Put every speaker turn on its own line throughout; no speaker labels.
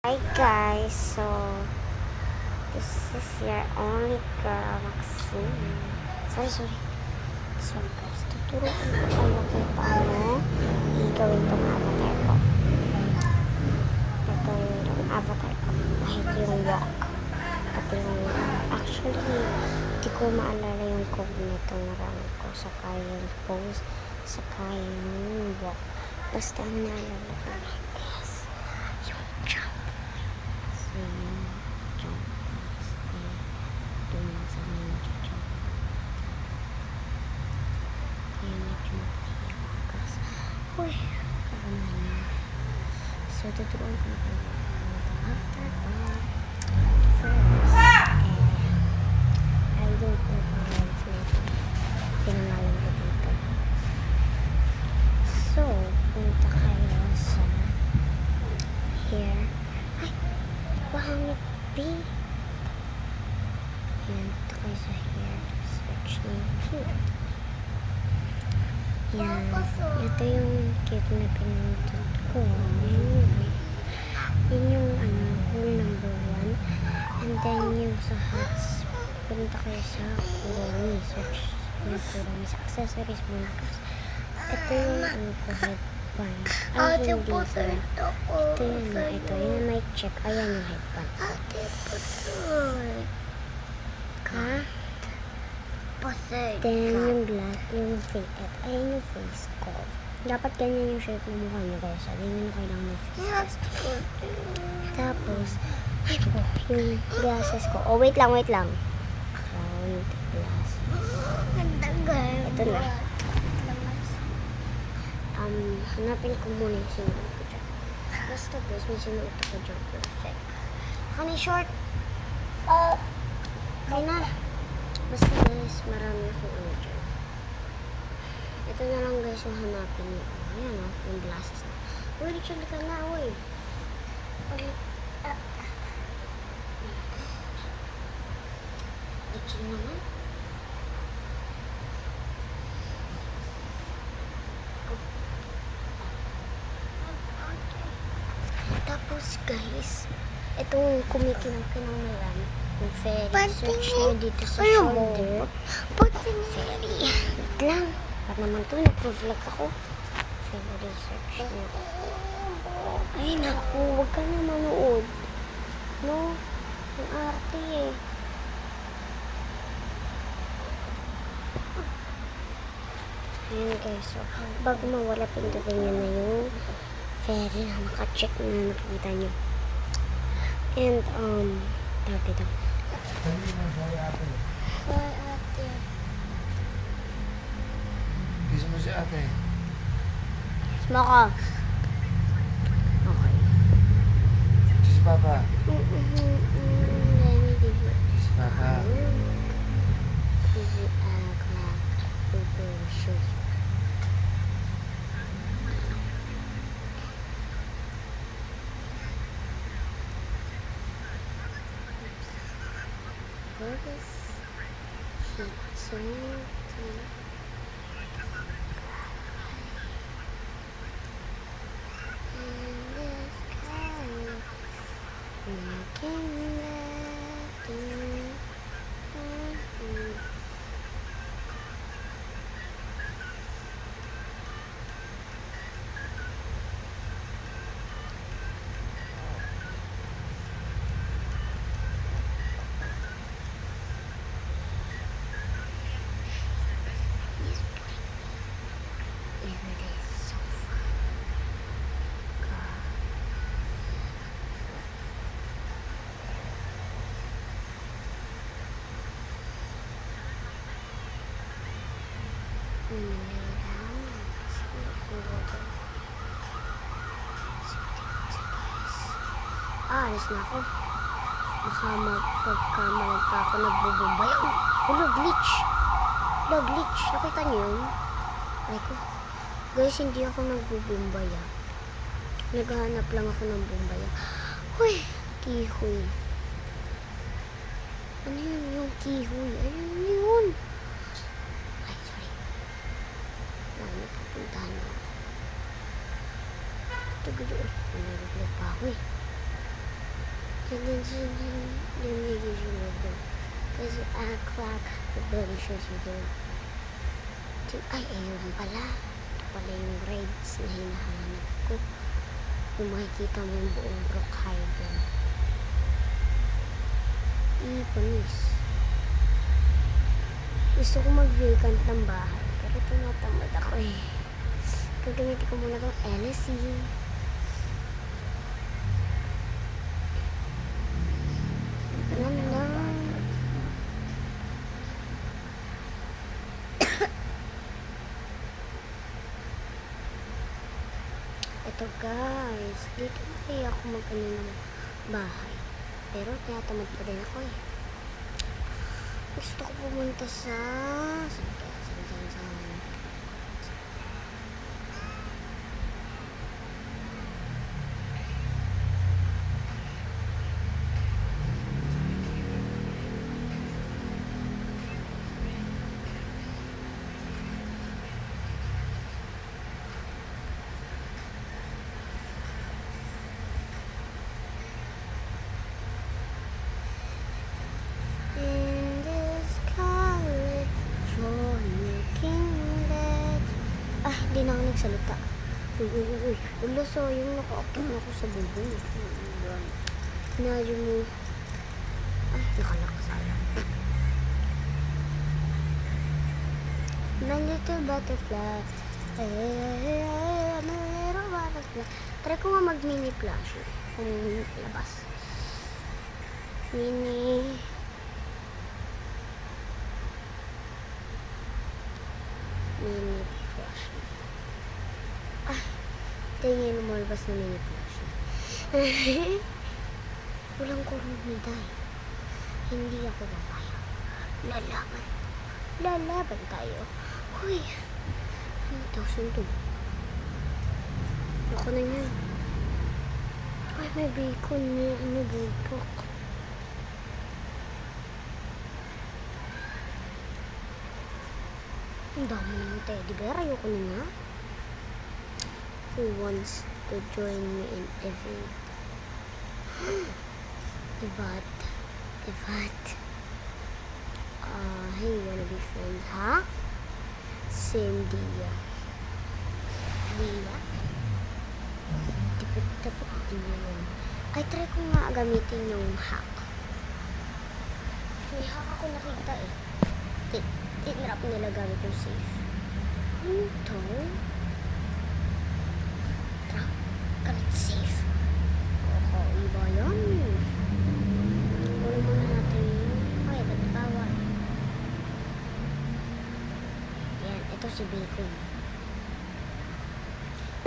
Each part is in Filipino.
Hi guys, so this is your only girl, Maxine. Sorry. So guys, tuturuan ko kayo kung paano i-gawin tong avatar ko. Ito yung avatar ko. Kahit yung walk. Pati yung actually, di ko maalala yung code nitong naramit ko. Saka yung pose, saka yung walk. Basta ang naalala ko lang is yung jump. Kasi yung jump is dun sa main jump. Kaya medyo mapahirap kasi karoon na. So, tuturuan ko na kayo after first, I don't know kung pinangalan ko dito. So, punta kayo sa here. Ay! Pahangit B. Ayan, punta kayo sa here. Search nyo here. Yan. Ito yung cute na pinunod ko. Yun yung hole number 1. And then yung sa hats, punta kayo sa Kuromi. Search nyo Kuromi. Sa accessories muna kasi. Ito yung ko headband. Ay, hindi ito. Ito yun na. Ito yung mic check. Ayan yung headband. Ka? Then yung glass, yung face. Ayan yung face ko. Dapat ganyan yung shape ng mukha nyo guys. Ganyan yung kailangan ng face mask. Tapos, yung glasses ko. Oh, wait lang. Round glasses. Ito na. Hanapin ko muna yung sinuot ko dyan. Basta guys, may sinuot ko dyan. Perfect. Kani short? Okay na. Basta guys, marami akong dyan. Ito na lang guys yung hanapin niyo. Ayan yung glasses na. Uy, Richard ka na, uy. Richard naman. Tapos guys, itong kumikinang-kinang na yan, yung fairy, search nyo dito sa shoulder. Fairy. Wait lang. Ba't naman ito? Nag-vlog ako. Fairy, search nyo. Ay naku, huwag ka na manood. No? Ang arte eh. Ayan guys, so bago mawala, pindutin nyo na yung fairy na naka-check na nakikita nyo. And, tawag ito. Hi, ate.
Kiss mo si ate.
Kiss mo ako. Okay.
Kiss si papa.
Let me give you.
Kiss si papa.
Give you a glass shoes. What is he doing? Alis na ako. Baka magpagkamalag pa ako nagbubumbay. Glitch. Glitch. Nakita niyo yun? Ay ko. Guys, hindi ako nagbubumbay. Naghahanap lang ako ng bumbay. Uy, kihoy. Ano yun yung kihoy? Ayun yun. Ay, sorry. Napuntahan na ako. 这个就，我那个八会。Kasi clock, the belly shows you there. Ay, ayun pala. Ito pala yung rides na hinahanap ko. Yung makikita mo yung buong Brookhaven. Panis. Gusto ko mag-vacant ng bahay. Pero tinatamad ako eh. Gagamitin ko muna itong LSE. Alam lang. Ito guys, dito na kaya ako mag-ano ng bahay. Pero tinatamad pa din ako eh. Gusto ko pumunta sa... In this California kingdom. Hindi na ako nagsalita. Uy. Ulo, so yung naka-active na ako sa bubong. Nadyo mo. Nakalakasala. My little butterfly. My little butterfly. Try ko nga mag-mini flash. Kung labas. Mini flash. Tingin mo malabas na mini flash. Walang kurumida. Hindi ako papayag. Lalaban tayo. Uy, 1,000 to. Ako na yan. Ay, may bacon. May butok. Ang dami ng teddy bear. Ayoko na nga. Who wants to join me in event? Divat. Hey, wanna be friends, ha? Same Dia. Dapat yun. Ay, try ko nga gamitin yung hack. May hack ako nakita eh. Tinrap nila gamit yung safe. Ano to? Trap. Gamit safe. Iba yan. Ulo muna natin yun. Ay, ba't bawal? Yan, ito si Bacon.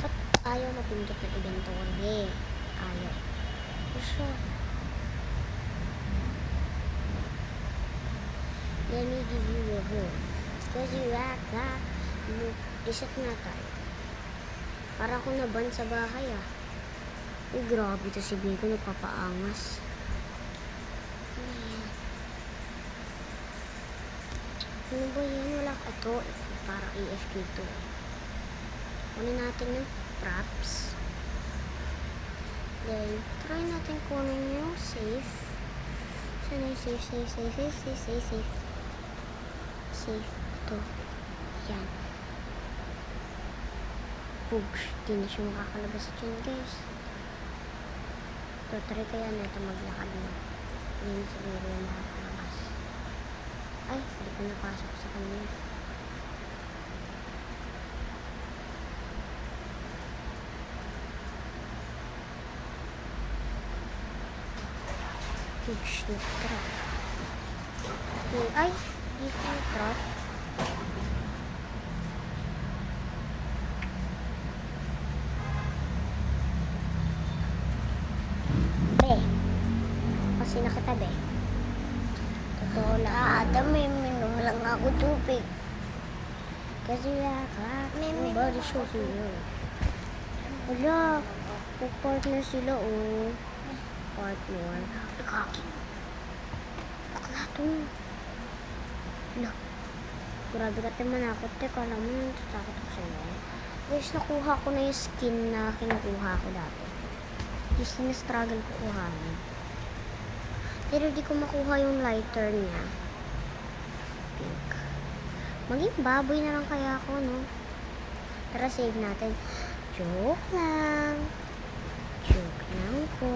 Ba't ayaw mapindot ng inventory? Ayaw. Siya. Let me give you a hug. Cause you act like... Reset nga tayo. Para akong naban sa bahay grabe ito si Bacon. Nagpapaangas. Ano ba yan? Wala ka ito. Para AFK to. Kunin natin yung props. Then, try natin kunin yung safe. Saan yung safe? Safe. Ito. Yan. Oops. Di na siya makakalabas dyan, guys. Ito, try kaya na ito maglakad na. Hindi siguro yung makakalabas. Ay, hindi ko napasok sa kanya. Oops, nag-trap. Ay, dito nag-trap. Kasi nakatabi. Totoo lang. May minom lang ako tubig. Kasi nobody shows you. Wala. Partner sila partner. Kaki. Bakla to. Wala. Grabe ka naman ako. Teka lang mo. Tatakot ako sa'yo. Guys, nakuha ko na yung skin na kinukuha ko dati. Yung sinastruggle ko kuhanin. Pero di ko makuha yung lighter niya. Pink. Maging baboy na lang kaya ako, no? Tara, save natin. Joke lang. Joke lang po.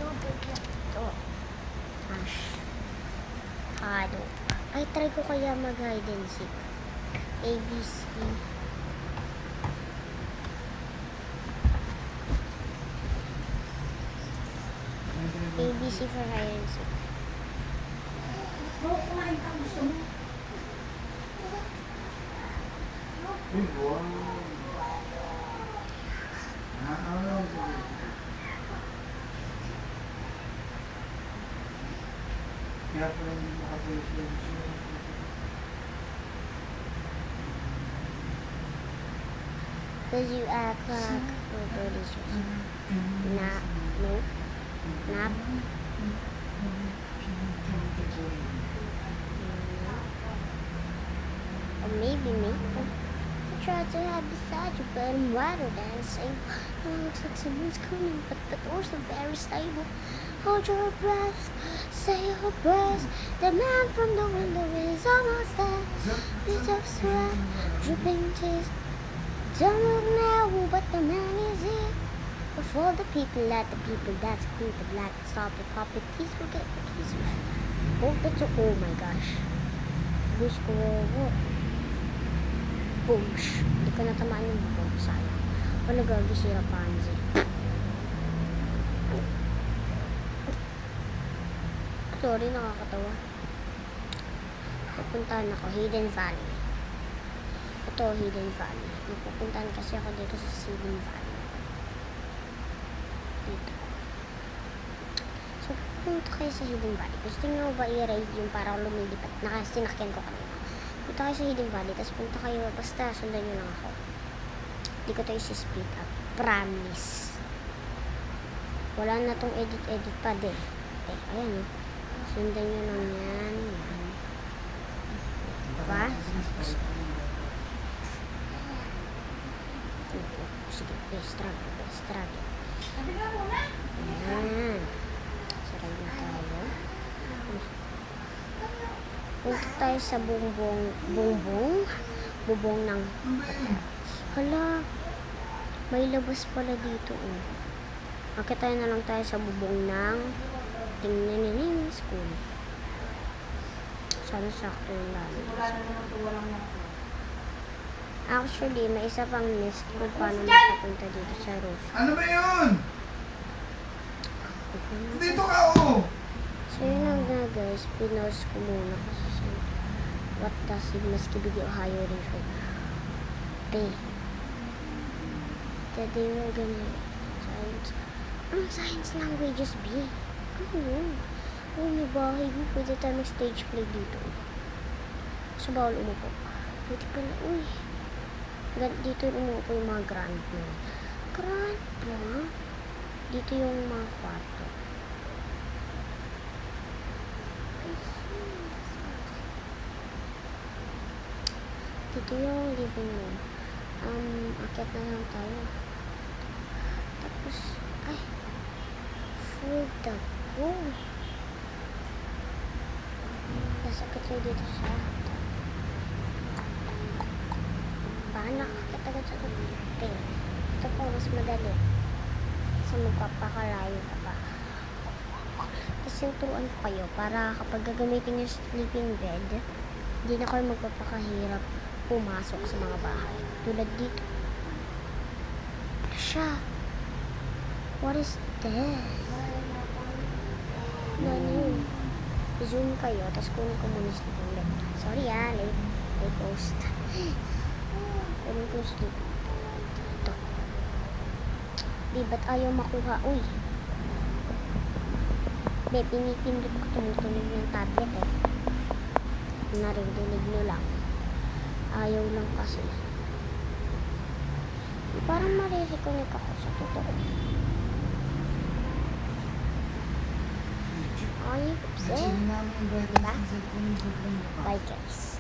Ito. Ash. Hado. Ay, try ko kaya mag-hide and seek. ABC. ABC for hide and seek.
Uy, wow. Kaya pala hindi makapag-reflex yun.
Cause you act like nobody's just not, nope, not. Or maybe me. I tried to hide beside you, but I'm wider than the same. Oh, looks like someone's coming, but the doors are very stable. Hold your breath, say your prayers. The man from the window is almost there. Bits of sweat, dripping tears. Don't look now, but the man is here. Before the people, let the people that's cool, the black stop the puppet. Please forget the keys. Oh, that's oh my gosh. Gusto ko, what? Boosh. Hindi ko natamaan yung bubong. Sayang. Wala gagi si Rapunzel. Sorry, nakakatawa. Pupuntahan ako. Hidden Valley. Ito, Hidden Valley. Pupuntahan kasi ako dito sa Hidden Valley. Dito. So, pupunta kayo sa Hidden Valley. Gusto nyo ba i-raid yung para lumilipat? Nakasinakyan ko kanina. Punta kayo sa Hidden Valley, tapos punta kayo, basta sundan nyo lang ako. Hindi ko tayo si-split up. Promise. Wala na tong edit pa de. Ayan o. Sundan nyo lang yan. Yan. Diba? Sige, best travel. Ayan. Sarap na tayo. Punta tayo sa bubong ng hala, may labas pala dito akit tayo na lang tayo sa bubong ng tingnan school. Sana sakto yung lalim. Actually, may isa pang list kung paano makapunta dito sa roof.
Ano ba yun? Dito ka, oh!
So yun lang nga guys, pinost ko muna kasi sa what the Sigma Skibidi Ohio River Bay. Today we're gonna science languages B. Ano yun? Oh, may bahay mo. Pwede tayo mag-stage play dito. So bawal umupo. Pwede pala, uy. Dito umupo yung mga grandma. Grandma? Dito yung mga kwarto. Dito yung living room. Akit na lang tayo. Tapos, ay, for the go. Nasakit tayo dito sa ato. Paano nakakit agad sa kapite? Ito po, mas madali. Kasi magpapakalayo ka pa. Tapos yung turuan ko kayo para kapag gagamitin yung sleeping bed, hindi na kayo magpapakahirap pumasok sa mga bahay. Tulad dito. Siya. What is this? Ano yun? Zoom kayo, tapos kunin ko muna sleeping bed. Sorry late post. Kunin ko sleeping bed. Ito. Di ba't ayaw makuha? Uy. Pinipindot ko tumutunog ng tablet Narinig nyo lang. Ayaw lang kasi. Parang marireconnect ako sa totoo. Ay, oops. Diba? Bye guys.